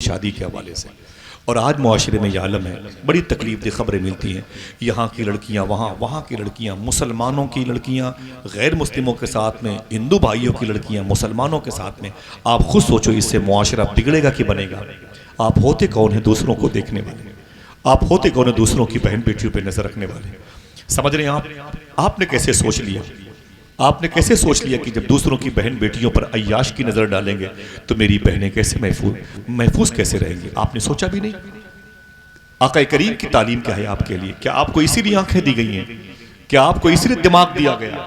شادی کے حوالے سے. اور آج معاشرے میں یہ عالم ہے, بڑی تکلیف دہ خبریں ملتی ہیں, یہاں کی لڑکیاں وہاں, وہاں کی لڑکیاں, مسلمانوں کی لڑکیاں غیر مسلموں کے ساتھ میں, ہندو بھائیوں کی لڑکیاں مسلمانوں کے ساتھ میں. آپ خود سوچو اس سے معاشرہ بگڑے گا کہ بنے گا؟ آپ ہوتے کون ہیں دوسروں کو دیکھنے والے؟ آپ ہوتے کون ہیں دوسروں کی بہن بیٹیوں پہ نظر رکھنے والے؟ سمجھ رہے ہیں آپ نے کیسے سوچ لیا؟ آپ نے کیسے سوچ لیا کہ جب دوسروں کی بہن بیٹیوں پر عیاش کی نظر ڈالیں گے تو میری بہنیں کیسے محفوظ کیسے رہیں گی؟ آپ نے سوچا بھی نہیں. آقا کریم کی تعلیم کیا ہے آپ کے لیے؟ کیا آپ کو اسی لیے آنکھیں دی گئی ہیں؟ کیا آپ کو اسی لیے دماغ دیا گیا؟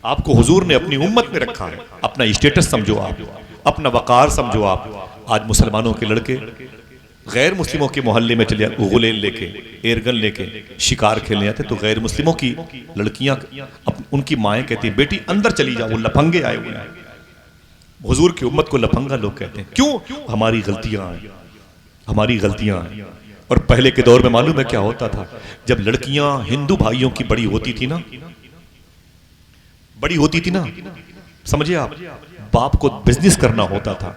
آپ کو حضور نے اپنی امت میں رکھا ہے. اپنا اسٹیٹس سمجھو آپ, اپنا وقار سمجھو آپ. آج مسلمانوں کے لڑکے غیر مسلموں کے محلے میں چلے غلیل لے کے, ایئرگن لے کے شکار کھیلنے آتے, تو غیر مسلموں کی لڑکیاں, ان کی مائیں کہتی ہیں بیٹی اندر چلی جاؤ, وہ لپنگے آئے ہوئے ہیں. حضور کی امت کو لپنگا لوگ کہتے ہیں. کیوں؟ ہماری غلطیاں ہیں, ہماری غلطیاں ہیں. اور پہلے کے دور میں معلوم ہے کیا ہوتا تھا؟ جب لڑکیاں ہندو بھائیوں کی بڑی ہوتی تھی نا, سمجھے آپ, باپ کو بزنس کرنا ہوتا تھا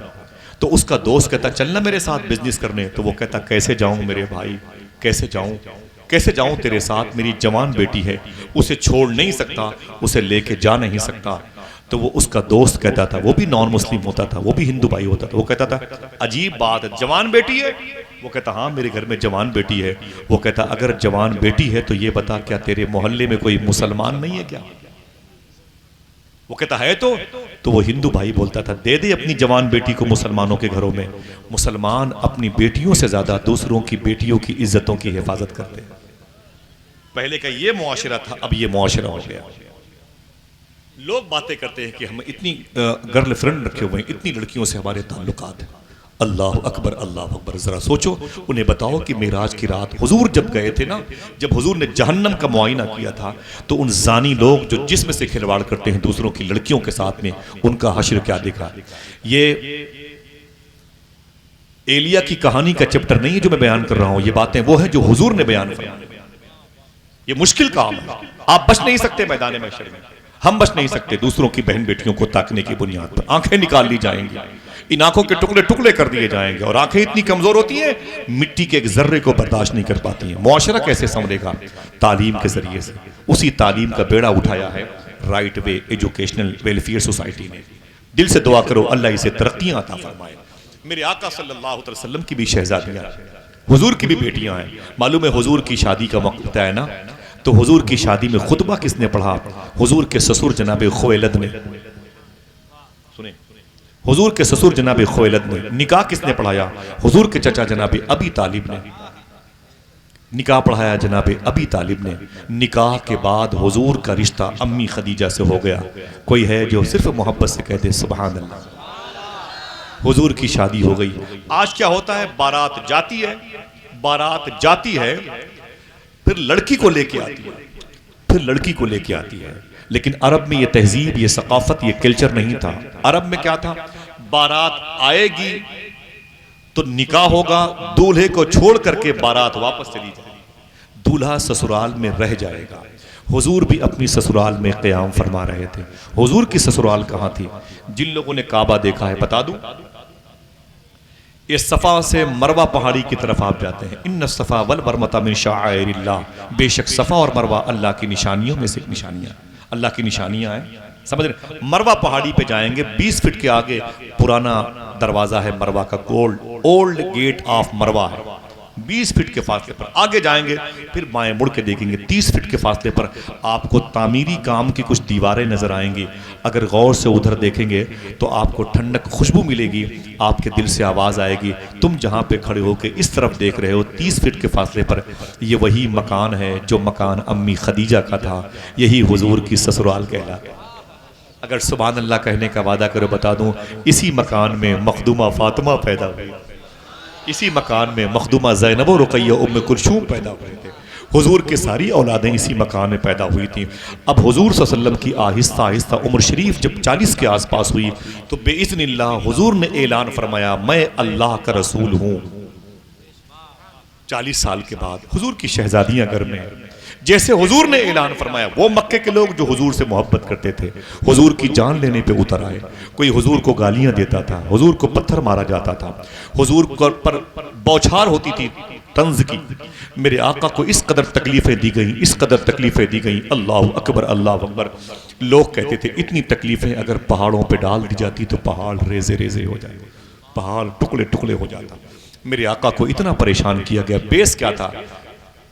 تو اس کا دوست کہتا چلنا میرے ساتھ بزنس کرنے, تو وہ کہتا کیسے جاؤں میرے بھائی, کیسے جاؤں تیرے ساتھ, میری جوان بیٹی ہے, اسے چھوڑ نہیں سکتا, اسے لے کے جا نہیں سکتا. تو وہ اس کا دوست کہتا تھا, وہ بھی نان مسلم ہوتا تھا, وہ بھی ہندو بھائی ہوتا تھا, وہ کہتا تھا عجیب بات ہے, جوان بیٹی ہے؟ وہ کہتا ہاں میرے گھر میں جوان بیٹی ہے. وہ کہتا اگر جوان بیٹی ہے تو یہ بتا کیا تیرے محلے میں کوئی مسلمان نہیں ہے کیا؟ وہ کہتا ہے تو وہ ہندو بھائی بولتا تھا دے دے اپنی جوان بیٹی کو مسلمانوں کے گھروں میں. مسلمان اپنی بیٹیوں سے زیادہ دوسروں کی بیٹیوں کی عزتوں کی حفاظت کرتے ہیں. پہلے کا یہ معاشرہ تھا, اب یہ معاشرہ ہو گیا. لوگ باتیں کرتے ہیں کہ ہم اتنی گرل فرینڈ رکھے ہوئے ہیں, اتنی لڑکیوں سے ہمارے تعلقات ہیں. اللہ اکبر, اللہ اکبر. ذرا سوچو, انہیں بتاؤ کہ معراج کی رات حضور جب گئے تھے نا, جب حضور نے جہنم کا معائنہ کیا تھا, تو ان زانی لوگ جو جسم سے کھلواڑ کرتے ہیں دوسروں کی لڑکیوں کے ساتھ میں, ان کا حشر کیا دیکھا. یہ ایلیا کی کہانی کا چپٹر نہیں ہے جو میں بیان کر رہا ہوں, یہ باتیں وہ ہیں جو حضور نے بیان فرمائی. یہ مشکل کام ہے, آپ بچ نہیں سکتے میدان محشر میں, ہم بچ نہیں سکتے. دوسروں کی بہن بیٹیوں کو تاکنے کی بنیاد پر آنکھیں نکال لی جائیں گی, ان آنکھوں کے ٹکڑے ٹکڑے کر دیے جائیں گے, اور آنکھیں اتنی کمزور ہوتی ہیں مٹی کے ایک ذرے کو برداشت نہیں کر پاتی ہیں. معاشرہ کیسے سنورے گا؟ تعلیم کے ذریعے سے. اسی تعلیم کا بیڑا اٹھایا ہے right way educational welfare society نے. دل سے دعا کرو اللہ اسے ترقیاں عطا فرمائے. میرے آقا صلی اللہ علیہ وسلم کی بھی شہزادیاں, حضور کی بھی بیٹیاں ہیں. معلوم ہے حضور کی شادی کا وقت ہے نا, تو حضور کی شادی میں خطبہ کس نے پڑھا؟ حضور کے سسر جناب خویلد نے. سنیں, حضور کے سسر جناب خویلد نے. نکاح کس نے پڑھایا؟ حضور کے چچا جناب ابی طالب نے. نکاح پڑھایا جناب ابی طالب نے. نکاح کے بعد حضور کا رشتہ امی خدیجہ سے ہو گیا. کوئی ہے جو صرف محبت سے کہتے سبحان اللہ؟ حضور کی شادی ہو گئی. آج کیا ہوتا ہے؟ بارات جاتی ہے, پھر لڑکی کو لے کے آتی ہے, لیکن عرب میں یہ تہذیب, یہ ثقافت, یہ کلچر نہیں تھا. عرب میں کیا تھا؟ بارات آئے گی تو نکاح ہوگا, دولہے کو چھوڑ کر کے بارات واپس چلی جائے گی, دولہا سسرال میں رہ جائے گا. حضور بھی اپنی سسرال میں قیام فرما رہے تھے. حضور کی سسرال کہاں تھی؟ جن لوگوں نے کعبہ دیکھا ہے بتا دوں, یہ صفا سے مروہ پہاڑی کی طرف آپ جاتے ہیں. ان الصفا والمروہ من شعائر اللہ, بے شک صفا اور مروہ اللہ کی نشانیوں میں سے ایک نشانیاں, اللہ کی نشانیاں ہیں. سمجھ رہے؟ مروہ پہاڑی پہ جائیں گے, 20 فٹ کے آگے پرانا دروازہ ہے مروہ کا, اولڈ گیٹ آف مروہ ہے. 20 فٹ کے فاصلے پر آگے جائیں گے, پھر بائیں مڑ کے دیکھیں گے 30 فٹ کے فاصلے پر آپ کو تعمیری کام کی کچھ دیواریں نظر آئیں گی. اگر غور سے ادھر دیکھیں گے تو آپ کو ٹھنڈک خوشبو ملے گی, آپ کے دل سے آواز آئے گی تم جہاں پہ کھڑے ہو کے اس طرف دیکھ رہے ہو 30 فٹ کے فاصلے پر, یہ وہی مکان ہے جو مکان امی خدیجہ کا تھا, یہی حضور کی سسرال کہلاتا. اگر سبحان اللہ کہنے کا وعدہ کرو بتا دوں, اسی مکان میں مخدومہ فاطمہ پیدا ہوئی, اسی مکان میں مخدومہ زینب و رقیہ ام کلثوم پیدا ہوئے تھے. حضور کے ساری اولادیں اسی مکان میں پیدا ہوئی تھیں. اب حضور صلی اللہ علیہ وسلم کی آہستہ آہستہ عمر شریف جب 40 کے آس پاس ہوئی تو بے اذن اللہ حضور نے اعلان فرمایا میں اللہ کا رسول ہوں. 40 سال کے بعد حضور کی شہزادیاں گھر میں, جیسے حضور نے اعلان فرمایا، وہ مکے کے لوگ جو حضور سے محبت کرتے تھے، حضور کی جان لینے پہ اتر آئے. کوئی حضور کو گالیاں دیتا تھا، حضور کو پتھر مارا جاتا تھا، حضور پر بوچھار ہوتی تھی طنز کی. میرے آقا کو اس قدر تکلیفیں دی گئیں، اس قدر تکلیفیں دی گئیں. اللہ اکبر اللہ اکبر. لوگ کہتے تھے اتنی تکلیفیں اگر پہاڑوں پہ ڈال دی جاتی تو پہاڑ ریزے ریزے ہو جائے، پہاڑ ٹکڑے ٹکڑے ہو جاتا. میرے آقا کو اتنا پریشان کیا گیا. بیس کیا تھا؟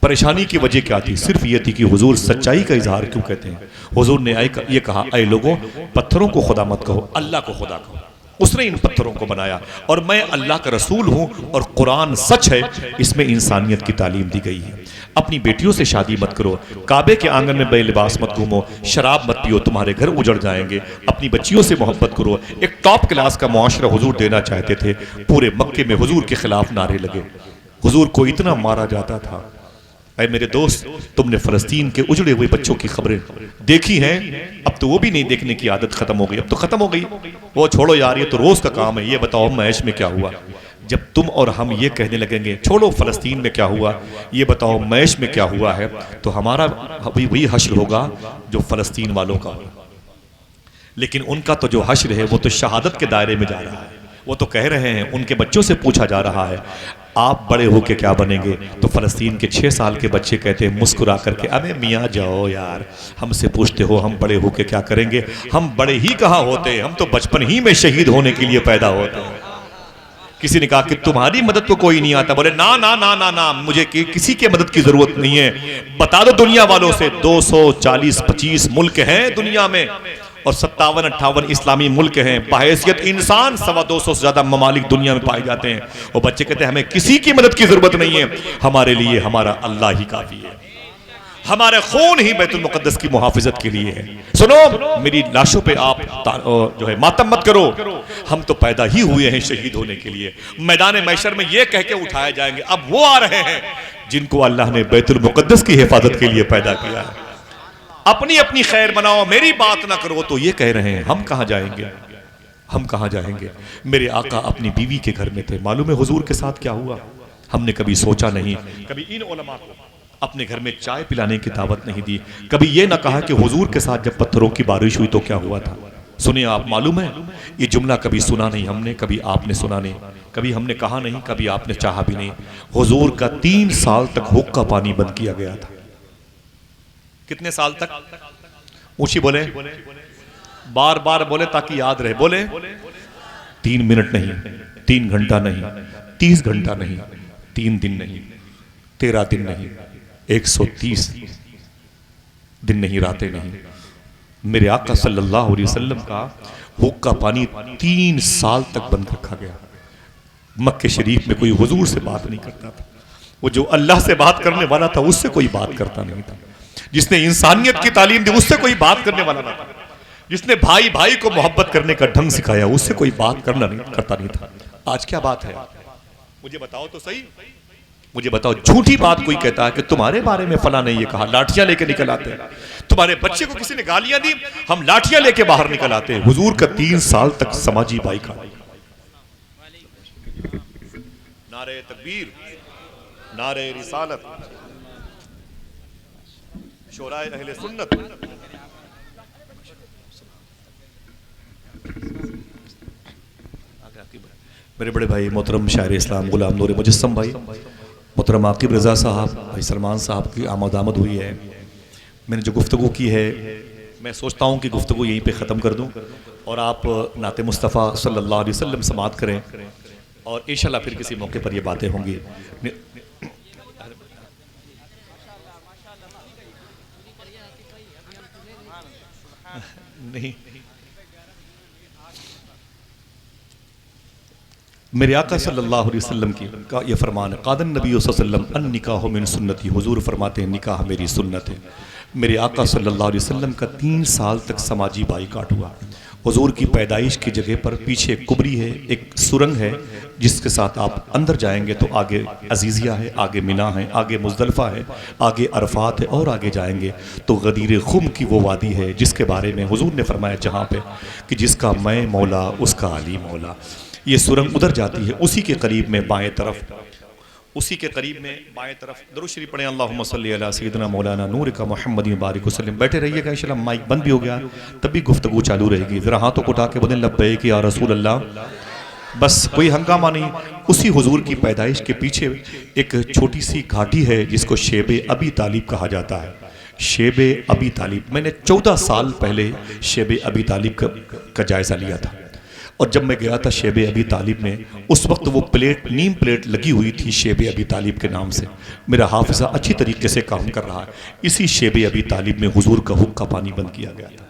پریشانی کی وجہ کیا تھی؟ صرف یہ تھی کہ حضور سچائی کا اظہار کیوں کہتے ہیں. حضور نے یہ کہا، اے لوگوں، پتھروں کو خدا مت کہو، اللہ کو خدا کہو. اس نے ان پتھروں کو بنایا اور میں اللہ کا رسول ہوں اور قرآن سچ ہے. اس میں انسانیت کی تعلیم دی گئی ہے. اپنی بیٹیوں سے شادی مت کرو، کعبے کے آنگن میں بے لباس مت گھومو، شراب مت پیو، تمہارے گھر اجڑ جائیں گے. اپنی بچیوں سے محبت کرو. ایک ٹاپ کلاس کا معاشرہ حضور دینا چاہتے تھے. پورے مکے میں حضور کے خلاف نعرے لگے. حضور کو اتنا مارا جاتا تھا. اے میرے دوست، تم نے فلسطین کے اجڑے ہوئے بچوں کی خبریں دیکھی ہیں؟ اب تو وہ بھی نہیں دیکھنے کی عادت ختم ہو گئی. اب تو ختم ہو گئی. وہ چھوڑو یار، یہ تو روز کا کام ہے. یہ بتاؤ معیش میں کیا ہوا؟ جب تم اور ہم یہ کہنے لگیں گے چھوڑو فلسطین میں کیا ہوا، یہ بتاؤ معیش میں کیا ہوا ہے، تو ہمارا وہی حشر ہوگا جو فلسطین والوں کا ہوگا. لیکن ان کا تو جو حشر ہے وہ تو شہادت کے دائرے میں جا رہا ہے. وہ تو کہہ رہے ہیں، ان کے بچوں سے پوچھا جا رہا ہے آپ بڑے ہو کے کیا بنیں گے؟ تو فلسطین کے 6 سال کے بچے کہتے ہیں مسکرا کر کے، ابے میاں جاؤ یار، ہم سے پوچھتے ہو ہم بڑے ہو کے کیا کریں گے؟ ہم بڑے ہی کہاں ہوتے، ہم تو بچپن ہی میں شہید ہونے کے لیے پیدا ہوتے ہیں. کسی نے کہا کہ تمہاری مدد کو کوئی نہیں آتا. بولے نا نا نا نا نا، مجھے کسی کے مدد کی ضرورت نہیں ہے. بتا دو دنیا والوں سے 240-25 ملک ہیں دنیا میں اور 57-58 اسلامی ملک ہیں. بحیثیت انسان 225 سے زیادہ ممالک دنیا میں پائے جاتے ہیں. اور بچے کہتے ہیں ہمیں کسی کی مدد کی ضرورت نہیں ہے، ہمارے لیے ہمارا اللہ ہی کافی ہے. ہمارے خون ہی بیت المقدس کی محافظت کے لیے ہے. سنو، میری لاشوں پہ آپ جو ہے ماتم مت کرو. ہم تو پیدا ہی ہوئے ہیں شہید ہونے کے لیے. میدان محشر میں یہ کہہ کے اٹھائے جائیں گے اب وہ آ رہے ہیں جن کو اللہ نے بیت المقدس کی حفاظت کے لیے پیدا کیا ہے. اپنی اپنی خیر بناؤ، میری بات نہ کرو. تو یہ کہہ رہے ہیں ہم کہاں جائیں گے، ہم کہاں جائیں گے؟ میرے آقا اپنی بیوی کے گھر میں تھے. معلوم ہے حضور کے ساتھ کیا ہوا؟ ہم نے کبھی سوچا نہیں. کبھی ان علماء کو اپنے گھر میں چائے پلانے کی دعوت نہیں دی. کبھی یہ نہ کہا کہ حضور کے ساتھ جب پتھروں کی بارش ہوئی تو کیا ہوا تھا. سنیں آپ، معلوم ہے یہ جملہ کبھی سنا نہیں ہم نے، کبھی آپ نے سنا نہیں، کبھی ہم نے کہا نہیں، کبھی آپ نے چاہا بھی نہیں. حضور کا 3 سال تک حقہ پانی بند کیا گیا تھا. کتنے سال تک؟ اونچی بولے، بار بار بولے تاکہ یاد رہے. بولے 3 منٹ نہیں، 3 گھنٹہ نہیں، 30 گھنٹہ نہیں، 3 دن نہیں، 13 دن نہیں، 130 دن نہیں، راتیں نہیں. میرے آقا صلی اللہ علیہ وسلم کا حقہ پانی 3 سال تک بند رکھا گیا. مکہ شریف میں کوئی حضور سے بات نہیں کرتا تھا. وہ جو اللہ سے بات کرنے والا تھا اس سے کوئی بات کرتا نہیں تھا. جس نے انسانیت کی تعلیم دی اس سے کوئی بات کرنے والا نہ تھا. جس نے بھائی بھائی کو محبت کرنے کا ڈھنگ سکھایا اس سے کوئی بات کرتا نہیں تھا. آج کیا بات ہے؟ مجھے بتاؤ تو صحیح. مجھے بتاؤ، جھوٹی بات کوئی کہتا ہے کہ تمہارے بارے میں فلاں نے یہ کہا، لاٹھیاں لے کے نکل آتے ہیں. تمہارے بچے کو کسی نے گالیاں دی، ہم لاٹھیاں لے کے باہر نکل آتے ہیں. حضور کا 3 سال تک سماجی بائیکاٹ. نعرہ تکبیر، نعرہ رسالت، شورائے اہل سنت. میرے بڑے بھائی محترم شاعر اسلام غلام نور مجسم بھائی، محترم عاقب رضا صاحب، بھائی سلمان صاحب کی آمد ہوئی ہے. میں نے جو گفتگو کی ہے میں سوچتا ہوں کہ گفتگو یہیں پہ ختم کر دوں اور آپ نعت مصطفیٰ صلی اللہ علیہ وسلم سماعت کریں اور انشاءاللہ پھر کسی موقع پر یہ باتیں ہوں گی. نہیں، میرے آقا صلی اللہ علیہ وسلم کی کا یہ فرمان ہے، قاد النبی صلی اللہ علیہ وسلم النکاح من سنتی. حضور فرماتے ہیں نکاح میری سنت ہے. میرے آقا صلی اللہ علیہ وسلم کا 3 سال تک سماجی بائیکاٹ ہوا. حضور کی پیدائش کی جگہ پر پیچھے ایک قبری ہے، ایک سرنگ ہے جس کے ساتھ آپ اندر جائیں گے تو آگے عزیزیہ ہے، آگے منی ہے، آگے مزدلفہ ہے، آگے عرفات ہے اور آگے جائیں گے تو غدیر خم کی وہ وادی ہے جس کے بارے میں حضور نے فرمایا جہاں پہ کہ جس کا میں مولا اس کا علی مولا. یہ سرنگ ادھر جاتی ہے، اسی کے قریب میں بائیں طرف اسی کے قریب میں بائیں طرف درود شریف پڑھیں، اللہم صلی علی سیدنا مولانا نور کا محمد بارک وسلم. بیٹھے رہیے گا، انشاءاللہ مائک بند بھی ہو گیا تب بھی گفتگو چالو رہے گی. ذرا ہاتھوں کو اٹھا کے بولیں لبیک یا رسول اللہ. بس کوئی ہنگامہ نہیں. اسی حضور کی پیدائش کے پیچھے ایک چھوٹی سی گھاٹی ہے جس کو شیب ابی طالب کہا جاتا ہے. شیب ابی طالب، میں نے 14 سال پہلے شیب ابی طالب کا جائزہ لیا تھا، اور جب میں گیا تھا شیب ابی طالب میں، اس وقت وہ پلیٹ، نیم پلیٹ لگی ہوئی تھی شیب ابی طالب کے نام سے. میرا حافظہ اچھی طریقے سے کام کر رہا ہے. اسی شیب ابی طالب میں حضور کا حقہ پانی بند کیا گیا تھا.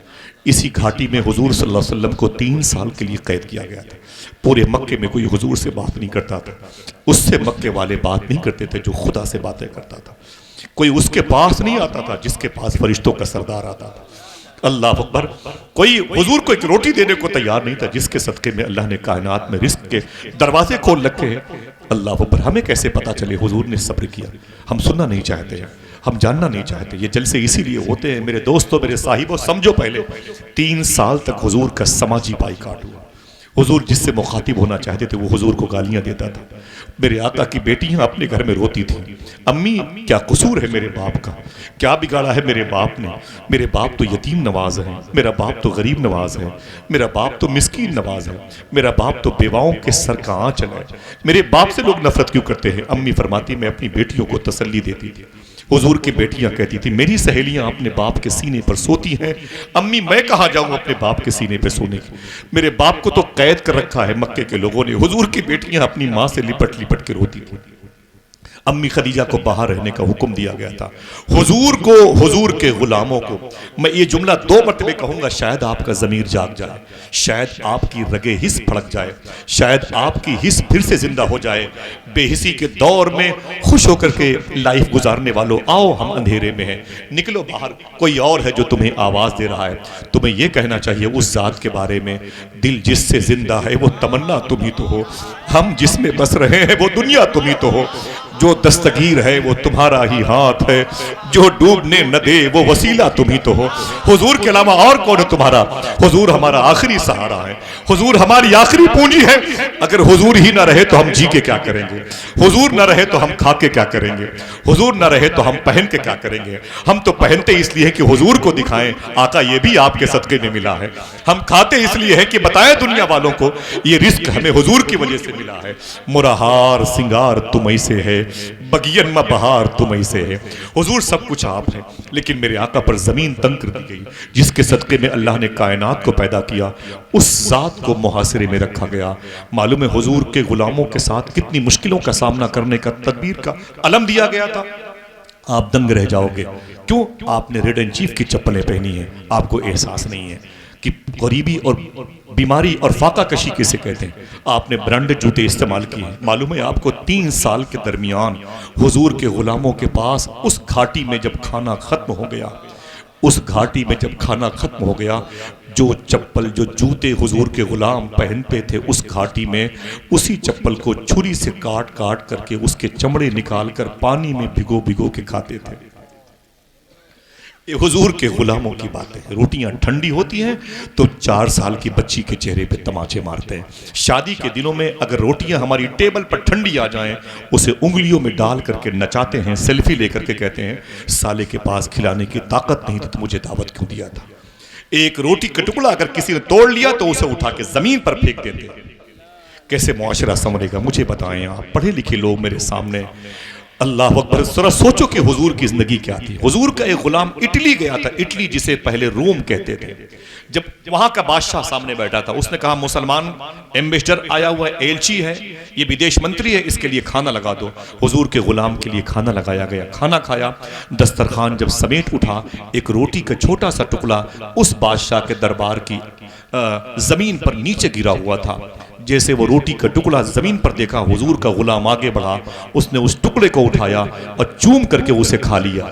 اسی گھاٹی میں حضور صلی اللہ علیہ وسلم کو 3 سال کے لیے قید کیا گیا تھا. پورے مکے میں کوئی حضور سے بات نہیں کرتا تھا. اس سے مکے والے بات نہیں کرتے تھے جو خدا سے باتیں کرتا تھا. کوئی اس کے پاس نہیں آتا تھا جس کے پاس فرشتوں کا سردار آتا تھا. اللہ اکبر. کوئی حضور کو ایک روٹی دینے کو تیار نہیں تھا جس کے صدقے میں اللہ نے کائنات میں رزق کے دروازے کھول رکھے ہیں. اللہ اکبر. ہمیں کیسے پتا چلے حضور نے صبر کیا؟ ہم سننا نہیں چاہتے ہیں، ہم جاننا نہیں چاہتے. یہ جلسے اسی لیے ہوتے ہیں میرے دوستوں، میرے صاحبوں. سمجھو پہلے 3 سال تک حضور کا سماجی بائیکاٹ ہوا. حضور جس سے مخاطب ہونا چاہتے تھے وہ حضور کو گالیاں دیتا تھا. میرے آقا کی بیٹیاں اپنے گھر میں روتی تھیں، امی کیا قصور ہے میرے باپ کا، کیا بگاڑا ہے میرے باپ نے؟ میرے باپ تو یتیم نواز ہے، میرا باپ تو غریب نواز ہے، میرا باپ تو مسکین نواز ہے، میرا باپ تو بیواؤں کے سر کا آنچل ہے. میرے باپ سے لوگ نفرت کیوں کرتے ہیں؟ امی فرماتی میں اپنی بیٹیوں کو تسلی دیتی تھی. حضور کی بیٹیاں کہتی تھی میری سہیلیاں اپنے باپ کے سینے پر سوتی ہیں، امی میں کہاں جاؤں اپنے باپ کے سینے پہ سونے کی؟ میرے باپ کو تو قید کر رکھا ہے مکے کے لوگوں نے. حضور کی بیٹیاں اپنی ماں سے لپٹ لپٹ کے روتی تھی. امی خدیجہ کو باہر رہنے کا حکم دیا گیا تھا. حضور کو، حضور کے غلاموں کو، میں یہ جملہ 2 مرتبہ کہوں گا، شاید آپ کا ضمیر جاگ جائے، شاید آپ کی رگے حس پھڑک جائے، شاید آپ کی حس پھر سے زندہ ہو جائے. بے حسی کے دور میں خوش ہو کر کے لائف گزارنے والوں، آؤ ہم اندھیرے میں ہیں، نکلو باہر. کوئی اور ہے جو تمہیں آواز دے رہا ہے. تمہیں یہ کہنا چاہیے اس ذات کے بارے میں، دل جس سے زندہ ہے وہ تمنا تم ہی تو ہو، ہم جس میں بس رہے ہیں وہ دنیا تم ہی تو ہو. جو دستگیر ہے وہ تمہارا ہی ہاتھ ہے، جو ڈوبنے نہ دے وہ وسیلہ تم ہی تو ہو. حضور کے علاوہ اور کون ہے تمہارا؟ حضور ہمارا آخری سہارا ہے، حضور ہماری آخری پونجی ہے. اگر حضور ہی نہ رہے تو ہم جی کے کیا کریں گے؟ حضور نہ رہے تو ہم کھا کے کیا کریں گے؟ حضور نہ رہے تو ہم پہن کے کیا کریں گے؟ ہم تو پہنتے اس لیے کہ حضور کو دکھائیں آقا یہ بھی آپ کے صدقے میں ملا ہے. ہم کھاتے اس لیے ہے کہ بتائیں دنیا والوں کو یہ رزق ہمیں حضور کی وجہ سے ملا ہے. مرہار سنگار تمہیں سے ہے، بگین میں بہار تمہیں سے ہے. حضور سب کچھ آپ ہے، لیکن میرے آقا پر زمین تنگ کر دی گئی جس کے صدقے میں اللہ نے کائنات کو پیدا کیا. اس ذات کو محاصرے میں رکھا گیا. معلوم ہے حضور کے غلاموں کے ساتھ کتنی مشکلوں کا سامنا کرنے کا تدبیر کا علم دیا گیا تھا. آپ دنگ رہ جاؤ گے. کیوں؟ آپ نے ریڈ اینڈ چیف کی چپلیں پہنی ہیں. آپ کو احساس نہیں ہے کہ غریبی اور بیماری اور فاقہ کشی کسے کہتے ہیں. آپ نے برانڈڈ جوتے استعمال کیے ہیں. معلوم ہے آپ کو 3 سال کے درمیان حضور کے غلاموں کے پاس اس گھاٹی میں جب کھانا ختم ہو گیا، اس گھاٹی میں جب کھانا ختم ہو گیا، جو چپل جو جوتے حضور کے غلام پہنتے تھے اس گھاٹی میں، اسی چپل کو چھری سے کاٹ کاٹ کر کے اس کے چمڑے نکال کر پانی میں بھگو بھگو کے کھاتے تھے. یہ حضور کے غلاموں کی بات ہے. روٹیاں ٹھنڈی ہوتی ہیں تو 4 سال کی بچی کے چہرے پہ تماچے مارتے ہیں. شادی کے دنوں میں اگر روٹیاں ہماری ٹیبل پر ٹھنڈی آ جائیں اسے انگلیوں میں ڈال کر کے نچاتے ہیں، سیلفی لے کر کے کہتے ہیں سالے کے پاس کھلانے کی طاقت نہیں تھی تو مجھے دعوت کیوں دیا تھا. ایک روٹی کا ٹکڑا اگر کسی نے توڑ لیا تو اسے اٹھا کے زمین پر پھینک دیتے ہیں. کیسے معاشرہ سنورے گا؟ مجھے بتائیں آپ پڑھے لکھے لوگ میرے سامنے. اللہ اکبر. ذرا سوچو کہ حضور کی زندگی کیا تھی. حضور کا ایک غلام اٹلی گیا تھا، اٹلی جسے پہلے روم کہتے تھے. جب وہاں کا بادشاہ سامنے بیٹھا تھا اس نے کہا مسلمان ایمبیسڈر آیا ہوا ہے، ایلچی ہے، یہ بدیش منتری ہے، اس کے لیے کھانا لگا دو. حضور کے غلام کے لیے کھانا لگایا گیا. کھانا کھایا. دسترخوان جب سمیٹ اٹھا ایک روٹی کا چھوٹا سا ٹکڑا اس بادشاہ کے دربار کی زمین پر نیچے گرا ہوا تھا. جیسے وہ روٹی کا ٹکڑا زمین پر دیکھا حضور کا غلام آگے بڑھا، اس نے اس ٹکڑے کو اٹھایا اور چوم کر کے اسے کھا لیا.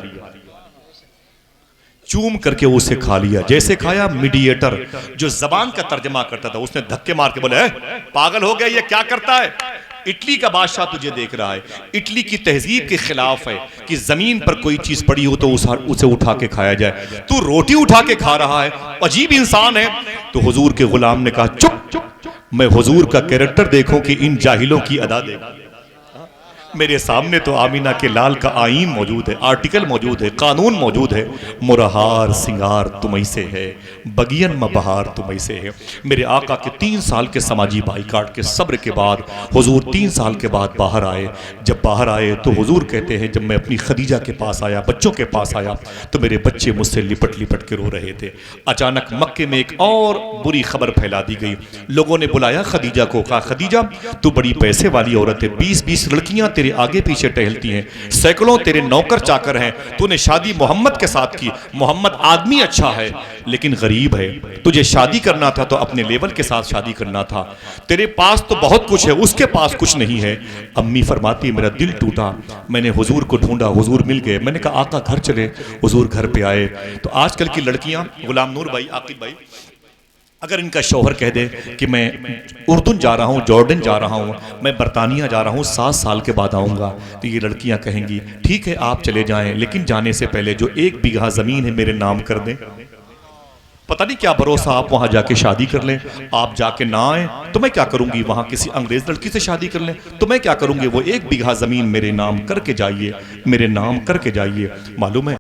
چوم کر کے اسے کھا لیا. جیسے کھایا میڈییٹر جو زبان کا ترجمہ کرتا تھا اس نے دھکے مار کے بولے پاگل ہو گیا یہ کیا کرتا ہے؟ اٹلی کا بادشاہ تجھے دیکھ رہا ہے. اٹلی کی تہذیب کے خلاف ہے کہ زمین پر کوئی چیز پڑی ہو تو اسے اٹھا کے کھایا جائے. تو روٹی اٹھا کے کھا رہا ہے، عجیب انسان ہے. تو حضور کے غلام نے کہا چپ، میں حضور کا کیریکٹر دیکھوں کہ ان جاہلوں کی ادا دیکھوں. میرے سامنے تو آمینہ کے لال کا آئین موجود ہے، آرٹیکل موجود ہے، قانون موجود ہے، مرہار سنگار تمہیں سے ہے، بگین میں بہار تمہیں سے ہے۔ میرے آقا کے 3 سال کے سماجی بائیکاٹ کے صبر کے بعد حضور 3 سال کے بعد باہر آئے۔ جب باہر آئے تو حضور کہتے ہیں جب میں اپنی خدیجہ کے پاس آیا، بچوں کے پاس آیا تو میرے بچے مجھ سے لپٹ لپٹ کے رو رہے تھے۔ اچانک مکے میں ایک اور بری خبر پھیلا دی گئی، لوگوں نے بلایا خدیجہ کو، کہا خدیجہ تو بڑی پیسے والی عورت ہے، 20 لڑکیاں تیرے آگے پیچھے ٹہلتی ہیں، سینکڑوں تیرے نوکر چاکر ہیں، تو نے شادی محمد کے ساتھ کی، محمد آدمی اچھا ہے لیکن غریب ہے، تجھے شادی کرنا تھا تو اپنے لیول کے ساتھ شادی کرنا تھا، تیرے پاس تو بہت کچھ ہے اس کے پاس کچھ نہیں ہے۔ امی فرماتی میرا دل ٹوٹا، میں نے حضور کو ڈھونڈا، حضور مل گئے، میں نے کہا آقا گھر چلے، حضور گھر پہ آئے۔ تو آج کل کی لڑکیاں، غلام نور بھائی، عاقب بھائی، اگر ان کا شوہر کہہ دے کہ میں اردن جا رہا ہوں، جارڈن جا رہا ہوں، میں برطانیہ جا رہا ہوں، 7 سال کے بعد آؤں گا، تو یہ لڑکیاں کہیں گی ٹھیک ہے آپ چلے جائیں لیکن جانے سے پہلے جو 1 بیگھہ زمین ہے میرے نام کر دیں۔ پتہ نہیں کیا بھروسہ آپ وہاں جا کے شادی کر لیں، آپ جا کے نہ آئیں تو میں کیا کروں گی، وہاں کسی انگریز لڑکی سے شادی کر لیں تو میں کیا کروں گی، وہ 1 بیگھہ زمین میرے نام کر کے جائیے، میرے نام کر کے جائیے۔ معلوم ہے